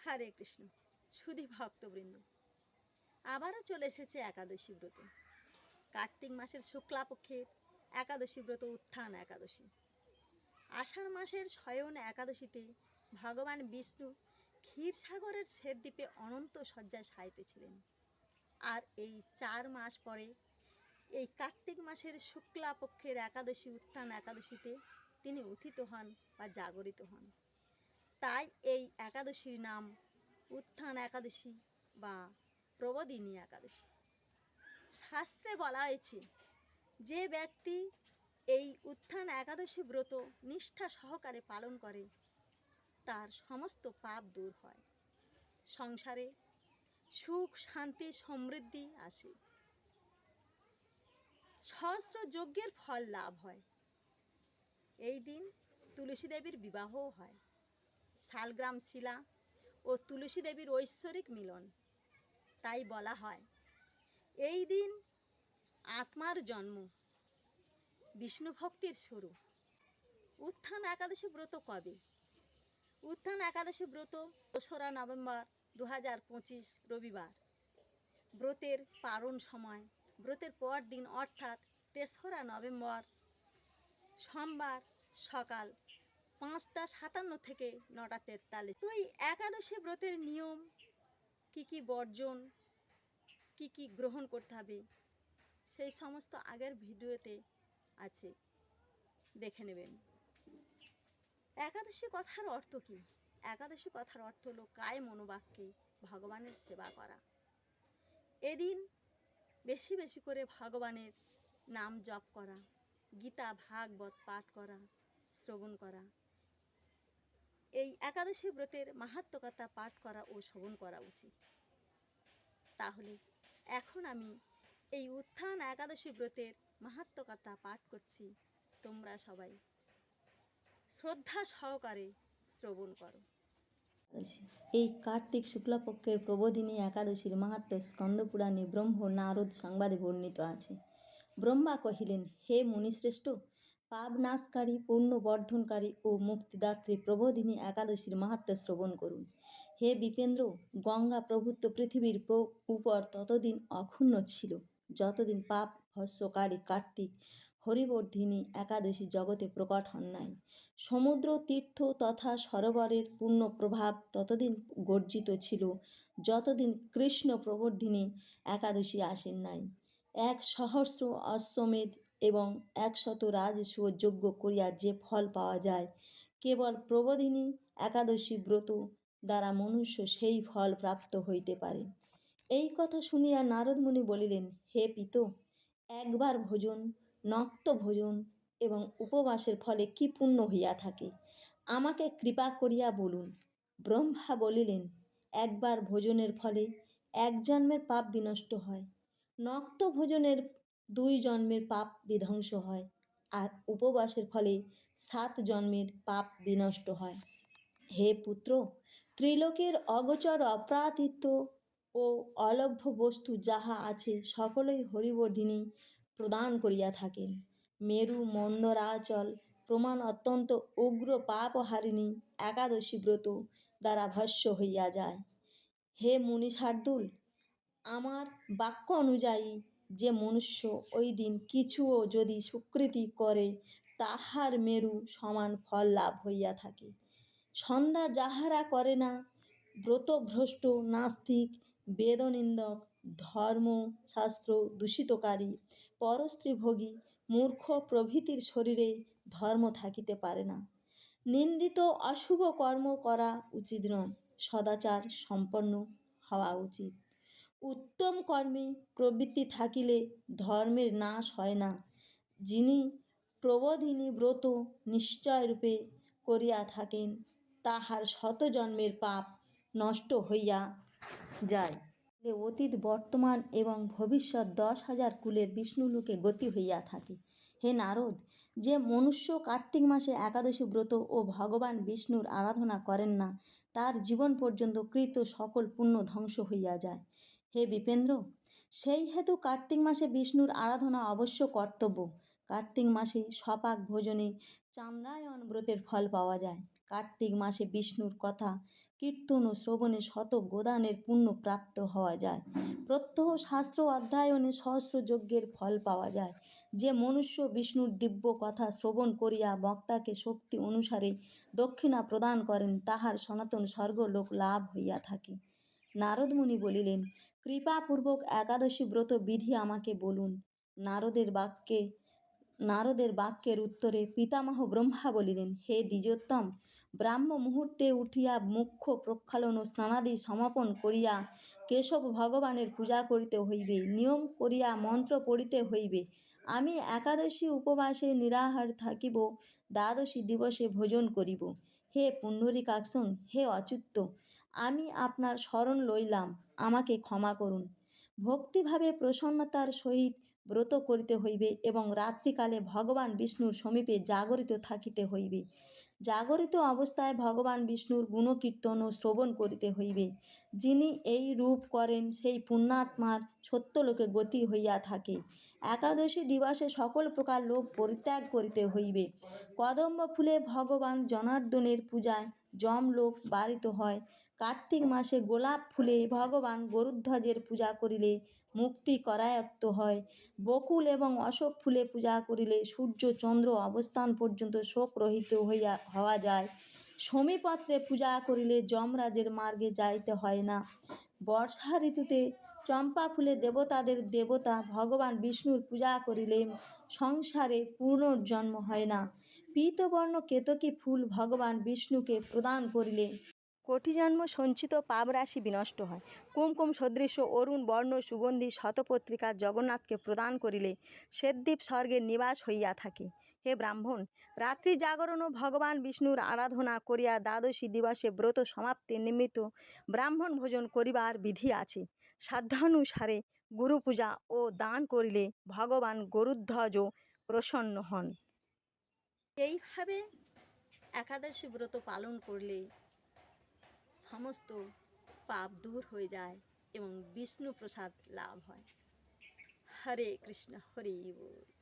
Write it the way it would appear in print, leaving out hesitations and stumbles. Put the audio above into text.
হরে কৃষ্ণ। সুধী ভক্তবৃন্দ, আবারও চলে এসেছে একাদশী ব্রত। কার্তিক মাসের শুক্লাপক্ষের একাদশী ব্রত উত্থান একাদশী। আষাঢ় মাসের শয়ন একাদশীতে ভগবান বিষ্ণু ক্ষীরসাগরের শ্বেতদ্বীপে অনন্ত শয্যায় শায়িতেছিলেন। আর এই 4 মাস পরে এই কার্তিক মাসের শুক্লাপক্ষের একাদশী উত্থান একাদশীতে তিনি উত্থিত হন বা জাগরিত হন। তাই এই একাদশীর নাম উত্থান একাদশী বা প্রবোধিনী একাদশী। শাস্ত্রে বলা হয়েছে, যে ব্যক্তি এই উত্থান একাদশী ব্রত নিষ্ঠা সহকারে পালন করে তার সমস্ত পাপ দূর হয়, সংসারে সুখ শান্তি সমৃদ্ধি আসে, সহস্র যজ্ঞের ফল লাভ হয়। এই দিন তুলসী দেবীর বিবাহও হয়। শালগ্রাম শিলা ও তুলসী দেবীর ঐশ্বরিক মিলন। তাই বলা হয় এই দিন আত্মার জন্ম, বিষ্ণু ভক্তির শুরু। উত্থান একাদশী ব্রত কবে? উত্থান একাদশী ব্রত 2রা নভেম্বর 2025 রবিবার। ব্রতের পারণ সময় ব্রতের পর দিন অর্থাৎ 3রা নভেম্বর সোমবার সকাল 5টা 57 থেকে 9টা 43। তো এই একাদশী ব্রতের নিয়ম কি কি বর্জন, কি কি গ্রহণ করতে হবে, সেই সমস্ত আগের ভিডিওতে আছে, দেখে নেবেন। একাদশী কথার অর্থ কি? একাদশী কথার অর্থ হলো কায় মনোবাক্যে ভগবানের সেবা করা। এদিন বেশি বেশি করে ভগবানের নাম জপ করা, গীতা ভাগবত পাঠ করা, শ্রবণ করা। এই একাদশী ব্রতের মাহাত্ম্য কথা পাঠ করা ও শ্রবণ করা উচিত। তাহলে এখন আমি এই উত্থান একাদশী ব্রতের মাহাত্ম্য কথা পাঠ করছি, তোমরা সবাই শ্রদ্ধা সহকারে শ্রবণ করো। এই কার্তিক শুক্লপক্ষের প্রবোধিনী একাদশীর মাহাত্ম্য স্কন্দপুরাণে ব্রহ্ম নারদ সংবাদে বর্ণিত আছে। ব্রহ্মা কহিলেন, হে মুনিশ্রেষ্ঠ, পাপ নাশকারী, পুণ্য বর্ধনকারী ও মুক্তিদাত্রী প্রবোধিনী একাদশীর মাহাত্ম্য শ্রবণ করুন। হে বিপেন্দ্র, গঙ্গা প্রভুত্ব পৃথিবীর উপর ততদিন অক্ষুণ্ণ ছিল যতদিন পাপ ভস্মকারী কার্তিক হরিবর্ধিনী একাদশী জগতে প্রকট হন নাই। সমুদ্র তীর্থ তথা সরোবরের পূর্ণ প্রভাব ততদিন গর্জিত ছিল যতদিন কৃষ্ণ প্রবর্ধিনী একাদশী আসেন নাই। 100 অশ্বমেধ এবং 100 রাজসূয় যজ্ঞ করিয়া যে ফল পাওয়া যায়, কেবল প্রবোধিনী একাদশী ব্রত দ্বারা মনুষ্য সেই ফল প্রাপ্ত হইতে পারে। এই কথা শুনিয়া নারদ মুনি বলিলেন, হে পিত, একবার ভোজন, নক্ত ভোজন এবং উপবাসের ফলে কি পুণ্য হইয়া থাকে, আমাকে কৃপা করিয়া বলুন। ব্রহ্মা বলিলেন, একবার ভোজনের ফলে 1 জন্মের পাপ বিনষ্ট হয়, নক্ত ভোজনের 2 জন্মের পাপ বিধ্বংস হয়, আর উপবাসের ফলে 7 জন্মের পাপ বিনষ্ট হয়। হে পুত্র, ত্রিলোকের অগোচর অপ্রাকৃত ও অলভ্য বস্তু যাহা আছে সকলেই হরিবর্ধিনী প্রদান করিয়া থাকেন। মেরু মন্দরাচল প্রমাণ অত্যন্ত উগ্র পাপহারিণী একাদশী ব্রত দ্বারা ভস্য হইয়া যায়। হে মুনি শার্দুল, আমার বাক্য অনুযায়ী যে মনুষ্য ওই দিন কিছুও যদি সুকৃতি করে তাহার মেরু সমান ফল লাভ হইয়া থাকে। সন্ধ্যা যাহারা করে না, ব্রতভ্রষ্ট, নাস্তিক, বেদনিন্দক, ধর্মশাস্ত্র দূষিতকারী, পরস্ত্রীভোগী, মূর্খ প্রভৃতির শরীরে ধর্ম থাকিতে পারে না। নিন্দিত অশুভ কর্ম করা উচিত নয়, সদাচার সম্পন্ন হওয়া উচিত। উত্তম কর্মে প্রবৃত্তি থাকিলে ধর্মের নাশ হয় না। যিনি প্রবোধিনী ব্রত নিশ্চয়রূপে করিয়া থাকেন তাহার 100 জন্মের পাপ নষ্ট হইয়া যায়। অতীত বর্তমান এবং ভবিষ্যৎ 10,000 কুলের বিষ্ণুলোকে গতি হইয়া থাকে। হে নারদ, যে মনুষ্য কার্তিক মাসে একাদশী ব্রত ও ভগবান বিষ্ণুর আরাধনা করেন না, তার জীবন পর্যন্ত কৃত সকল পুণ্য ধ্বংস হইয়া যায়। হে বিপেন্দ্র, সেই হেতু কার্তিক মাসে বিষ্ণুর আরাধনা অবশ্য কর্তব্য। কার্তিক মাসে সপাক ভোজনে চান্দ্রায়ণ ব্রতের ফল পাওয়া যায়। কার্তিক মাসে বিষ্ণুর কথা কীর্তন ও শ্রবণে শত গোদানের পুণ্য প্রাপ্ত হওয়া যায়। প্রত্যহ শাস্ত্র অধ্যয়নে সহস্র যজ্ঞের ফল পাওয়া যায়। যে মনুষ্য বিষ্ণুর দিব্য কথা শ্রবণ করিয়া বক্তাকে শক্তি অনুসারে দক্ষিণা প্রদান করেন, তাহার সনাতন স্বর্গলোক লাভ হইয়া থাকে। নারদ মুনি বলিলেন, কৃপাপূর্বক একাদশী ব্রত বিধি আমাকে বলুন। নারদের বাক্যের উত্তরে পিতামহ ব্রহ্মা বলিলেন, হে দ্বিজোত্তম, ব্রাহ্ম মুহূর্তে উঠিয়া মুখ্য প্রক্ষালন ও স্নানাদি সমাপন করিয়া কেশব ভগবানের পূজা করিতে হইবে, নিয়ম করিয়া মন্ত্র পড়িতে হইবে। আমি একাদশী উপবাসে নিরাহার থাকিব, দ্বাদশী দিবসে ভোজন করিব। হে পুণ্ডরীকাক্ষং, হে অচ্যুত, আমি আপনার শরণ লইলাম, আমাকে ক্ষমা করুন। ভক্তিভাবে প্রসন্নতার সহিত ব্রত করিতে হইবে এবং রাত্রিকালে ভগবান বিষ্ণুর সমীপে জাগরিত থাকিতে হইবে। জাগরিত অবস্থায় ভগবান বিষ্ণুর গুণকীর্তন ও শ্রবণ করিতে হইবে। যিনি এই রূপ করেন সেই পুণ্যাত্মার সত্যলোকে গতি হইয়া থাকে। একাদশী দিবসে সকল প্রকার লোভ পরিত্যাগ করিতে হইবে। কদম্ব ফুলে ভগবান জনার্দনের পূজায় যমলোক বারিত হয়। কার্তিক মাসে গোলাপ ফুলে ভগবান গরুধ্বজের পূজা করিলে মুক্তি করায়ত্ত হয়। বকুল এবং অশোক ফুলে পূজা করিলে সূর্য চন্দ্র অবস্থান পর্যন্ত শোকরহিত হওয়া যায়। শমীপত্রে পূজা করিলে যমরাজের মার্গে যাইতে হয় না। বর্ষা ঋতুতে চম্পা ফুলে দেবতাদের দেবতা ভগবান বিষ্ণুর পূজা করিলে সংসারে পুনর্জন্ম হয় না। পীতবর্ণ কেতকী ফুল ভগবান বিষ্ণুকে প্রদান করিলে কোটি জন্ম সঞ্চিত পাপরাশি বিনষ্ট হয়। কুমকুম সদৃশ্য অরুণ বর্ণ সুগন্ধি শতপত্রিকা জগন্নাথকে প্রদান করিলে শ্বেতদ্বীপ স্বর্গের নিবাস হইয়া থাকে। হে ব্রাহ্মণ, রাত্রি জাগরণ ও ভগবান বিষ্ণুর আরাধনা করিয়া দ্বাদশী দিবসে ব্রত সমাপ্তির নিমিত্ত ব্রাহ্মণ ভোজন করিবার বিধি আছে। সাধ্যানুসারে গুরু পূজা ও দান করিলে ভগবান গরুধ্বজ প্রসন্ন হন। এইভাবে একাদশী ব্রত পালন করলে সমস্ত পাপ দূর হয়ে যায় এবং বিষ্ণু প্রসাদ লাভ হয়। হরে কৃষ্ণ, হরি বল।